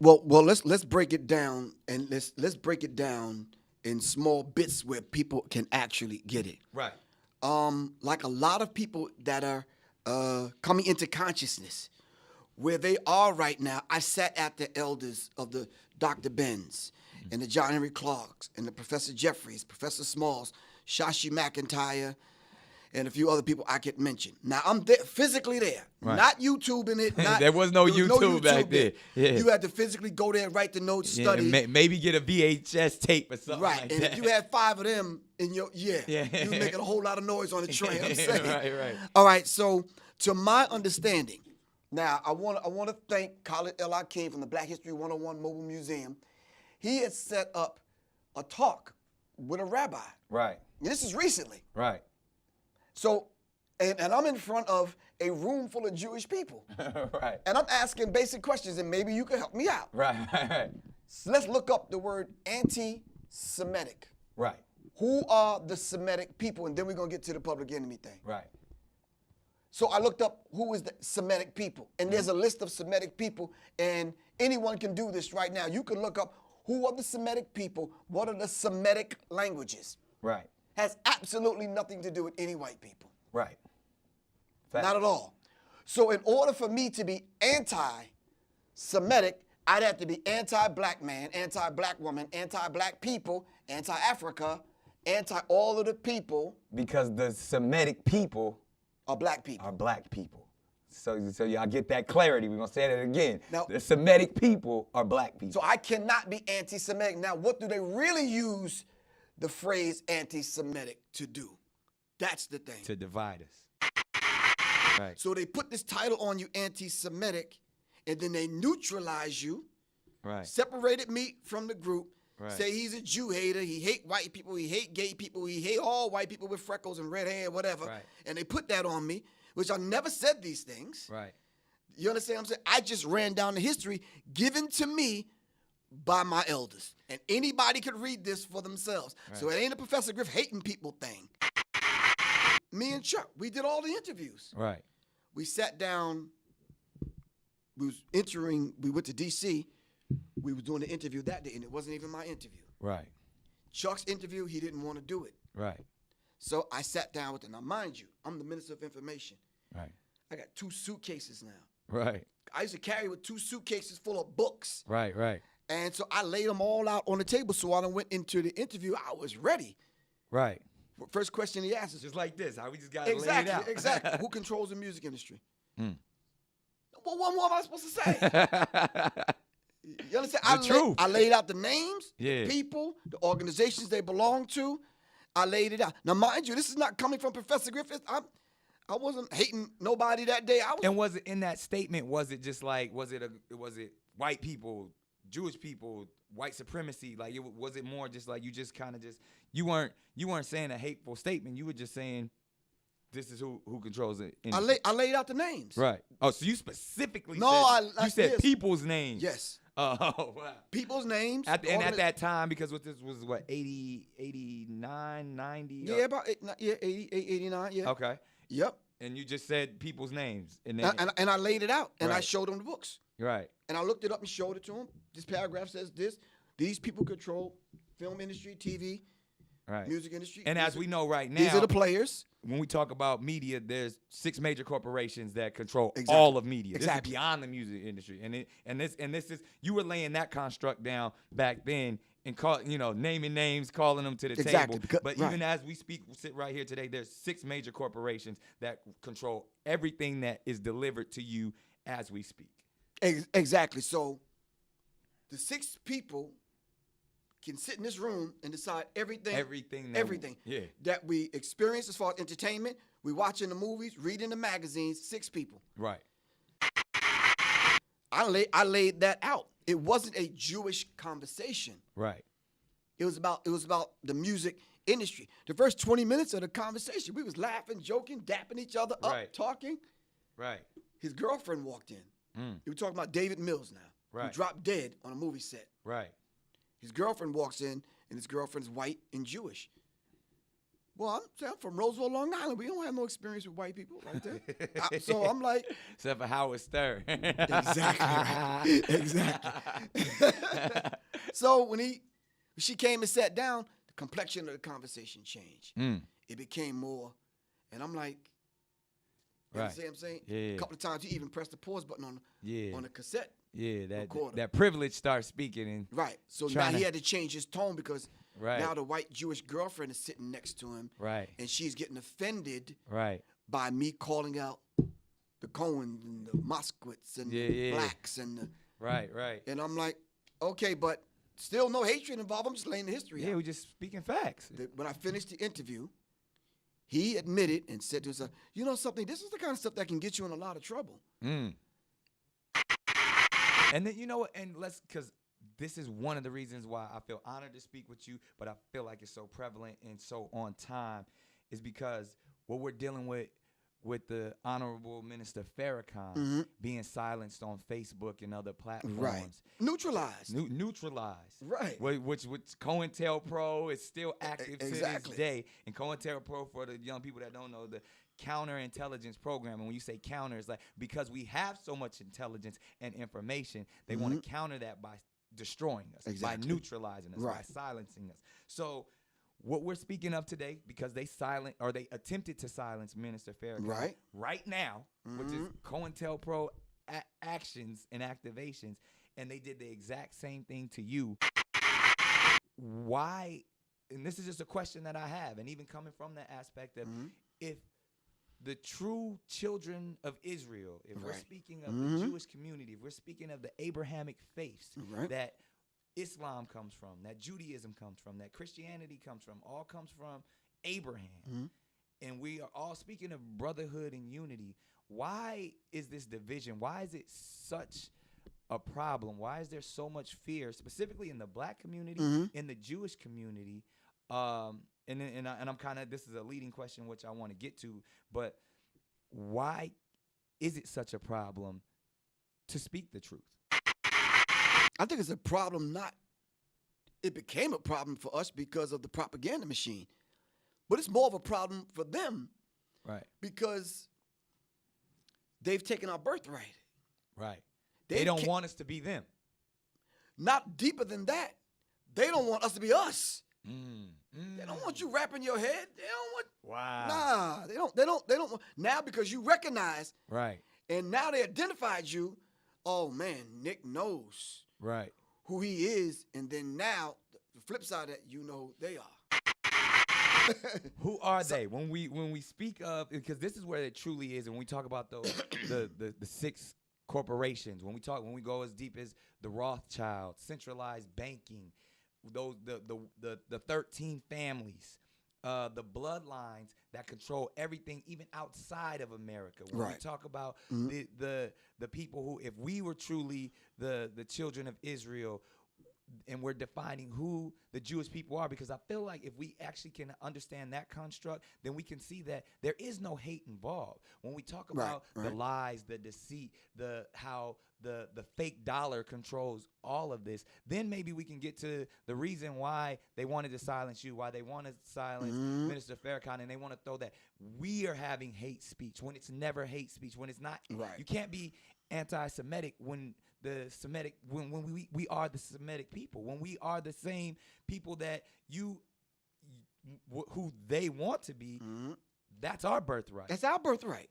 Well, let's break it down, and let's break it down in small bits where people can actually get it. Right. Like a lot of people that are coming into consciousness, where they are right now. I sat at the elders of the Dr. Benz and the John Henry Clarks and the Professor Jeffries, Professor Smalls, Shashi McIntyre, and a few other people I could mention. Now, I'm there, physically there, Right. not YouTubing it. There was no YouTube back then. Yeah. You had to physically go there, write the notes, Yeah, study. and maybe get a VHS tape or something Right, like and that. if you had 5 of them in your, Yeah. you was making a whole lot of noise on the train, I'm saying. Right. All right, so to my understanding, now I want to thank Khalid El Hakim from the Black History 101 Mobile Museum. He had set up a talk with a rabbi. Right. And this is recently. Right. So, and I'm in front of a room full of Jewish people. Right. And I'm asking basic questions, and maybe you can help me out. Right. So let's look up the word anti-Semitic. Right. Who are the Semitic people? And then we're going to get to the public enemy thing. Right. So I looked up who is the Semitic people. And there's a list of Semitic people. And anyone can do this right now. You can look up who are the Semitic people, what are the Semitic languages. Right. Has absolutely nothing to do with any white people. Right. Not at all. So in order for me to be anti-Semitic, I'd have to be anti-black man, anti-black woman, anti-black people, anti-Africa, anti-all of the people. Because the Semitic people are black people. So y'all get that clarity. We're going to say that again. Now, the Semitic people are black people. So I cannot be anti-Semitic. Now, what do they really use the phrase anti-Semitic to do? That's the thing. To divide us. Right. So they put this title on you, anti-Semitic, and then they neutralize you, Right. separated me from the group, Right. say he's a Jew hater, he hate white people, he hate gay people, he hate all white people with freckles and red hair, whatever. Right. And they put that on me, which I never said these things. Right. You understand what I'm saying? I just ran down the history given to me by my elders. And anybody could read this for themselves. Right. So it ain't a Professor Griff hating people thing. Me and Chuck, we did all the interviews. Right. We sat down, we went to D.C., we were doing the interview that day, and it wasn't even my interview. Right. Chuck's interview, he didn't want to do it. Right. So I sat down with him. Now, mind you, I'm the Minister of Information. Right. I got 2 suitcases now. Right. I used to carry with 2 suitcases full of books. Right. Right. And so I laid them all out on the table. So when I went into the interview, I was ready. Right. First question he asked is Just like this, how we just got to lay it exactly, out. exactly. Who controls the music industry? Mm. Well, what more am I supposed to say? You understand? I laid out the names, Yeah. the people, the organizations they belong to. I laid it out. Now, mind you, this is not coming from Professor Griffith. I wasn't hating nobody that day. And was it in that statement? Was it just like was it white people, Jewish people, white supremacy? Like was it more just like you just kind of just you weren't saying a hateful statement. You were just saying this is who controls it. I laid out the names. Right. Oh, so you specifically you said yes. people's names. Yes. Oh, wow. People's names. At that time, because this was what 80, 89, 90. Yeah, about 80, 89. Yeah. Okay. Yep. And you just said people's names, and I laid it out, and I Right. showed them the books. Right. And I looked it up and showed it to them. This paragraph says this. These people control film industry, TV, Right. music industry. And as we know right now, these are the players. when we talk about media, there's 6 major corporations that control Exactly. all of media. Exactly. This is beyond the music industry, and this is you were laying that construct down back then and naming names, calling them to the Exactly. table. But Right. even as we sit right here today, there's 6 major corporations that control everything that is delivered to you as we speak. Exactly. So the 6 people can sit in this room and decide everything that we experience as far as entertainment. We watching the movies, reading the magazines. 6 people. Right. I laid that out. It wasn't a Jewish conversation. Right. It was about the music industry. The first 20 minutes of the conversation, we was laughing, joking, dapping each other up, Right. talking. Right. His girlfriend walked in. We were talking about David Mills now. Right. Who dropped dead on a movie set. Right. His girlfriend walks in, and his girlfriend's white and Jewish. Well, I'm from Roseville, Long Island. We don't have no experience with white people like that. So I'm like, except for Howard Stern. exactly right. Exactly. So when she came and sat down, the complexion of the conversation changed. It became more, and I'm like, you right. see what I'm saying? Yeah. A couple of times you even pressed the pause button on the cassette. Yeah, recorder. that privilege starts speaking. And right. So now he had to change his tone because now the white Jewish girlfriend is sitting next to him. Right. And she's getting offended right. by me calling out the Cohens and the Moskowitz and the blacks and the right. And I'm like, okay, but still no hatred involved. I'm just laying the history out. Yeah, we're just speaking facts. When I finished the interview, he admitted and said to himself, you know something, this is the kind of stuff that can get you in a lot of trouble. And then, you know what, and because this is one of the reasons why I feel honored to speak with you, but I feel like it's so prevalent and so on time, is because what we're dealing with the Honorable Minister Farrakhan being silenced on Facebook and other platforms. Right. Neutralized. Neutralized. Right. Which COINTELPRO is still active to this Exactly. day. And COINTELPRO, for the young people that don't know, the counterintelligence program. And when you say counter, it's like because we have so much intelligence and information, they want to counter that by destroying us, by neutralizing us, by silencing us. So what we're speaking of today, because they attempted to silence Minister Farrakhan right now, which is COINTELPRO actions and activations, and they did the exact same thing to you. Why? And this is just a question that I have, and even coming from the aspect of if the true children of Israel, if we're speaking of the Jewish community, if we're speaking of the Abrahamic faiths that Islam comes from, that Judaism comes from, that Christianity comes from, all comes from Abraham. And we are all speaking of brotherhood and unity. Why is this division? Why is it such a problem? Why is there so much fear, specifically in the black community, in the Jewish community? And I'm kind of, this is a leading question which I want to get to, but why is it such a problem to speak the truth? I think it's a problem it became a problem for us because of the propaganda machine. But it's more of a problem for them. Right. Because they've taken our birthright. Right. They don't want us to be them. Not deeper than that. They don't want us to be us. They don't want you wrapping your head. They don't want. Wow. Nah, they don't want. Now because you recognize. Right. And now they identified you. Oh man, Nick knows. Right. Who he is, and then now the flip side of that, you know who they are. Who are they? When we speak of, because this is where it truly is, and when we talk about those the six corporations, when we go as deep as the Rothschilds, centralized banking, those the 13 families, the bloodlines that control everything, even outside of America. When we talk about the people who, if we were truly the children of Israel, and we're defining who the Jewish people are, because I feel like if we actually can understand that construct, then we can see that there is no hate involved. When we talk about the lies, the deceit, how the fake dollar controls all of this, then maybe we can get to the reason why they wanted to silence you, why they wanted to silence Minister Farrakhan, and they want to throw that we are having hate speech when it's never hate speech, when it's not. You can't be anti-Semitic when we are the Semitic people, when we are the same people that who they want to be. That's our birthright. That's our birthright.